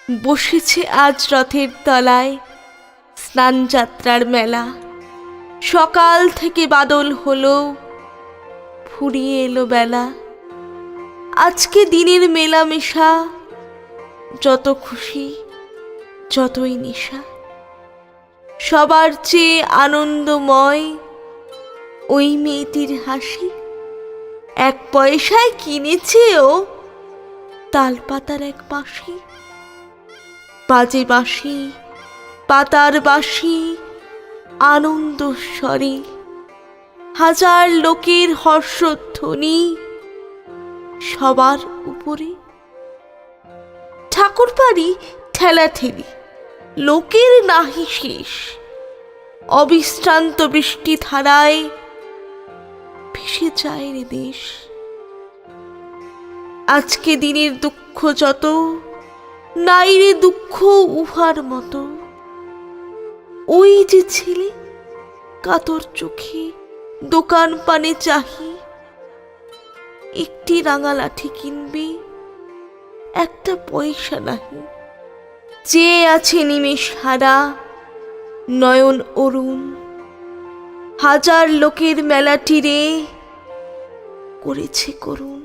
বসেছে আজ রথের তলায় স্নান যাত্রার মেলা। সকাল থেকে বাদল হলো, ফুরিয়ে এলো বেলা। আজকে দিনের মেলামেশা, যত খুশি যতই নেশা। সবার চেয়ে আনন্দময় ওই মেয়েটির হাসি। 1 পয়সায় কিনেছে ও তালপাতার এক বাঁশি। বাজে বাঁশি, পাতার বাঁশি, আনন্দ স্বরে। হাজার লোকের হর্ষধ্বনি সবার উপরে। ঠাকুরবাড়ি ঠেলাঠেলি, লোকের নাহি শেষ। অবিশ্রান্ত বৃষ্টি ধারায় ভেসে যায় রে দেশ। আজকে দিনের দুঃখ যত, নাই রে দুঃখ উহার মতো। ওই যে ছেলে কাতর চোখে দোকান পানে চাহি, একটি রাঙা লাঠি কিনবে, 1 পয়সা নাহি। চেয়ে আছে নিমেষ হারা, নয়ন অরুণ। হাজার লোকের মেলাটি রে করেছে করুণ।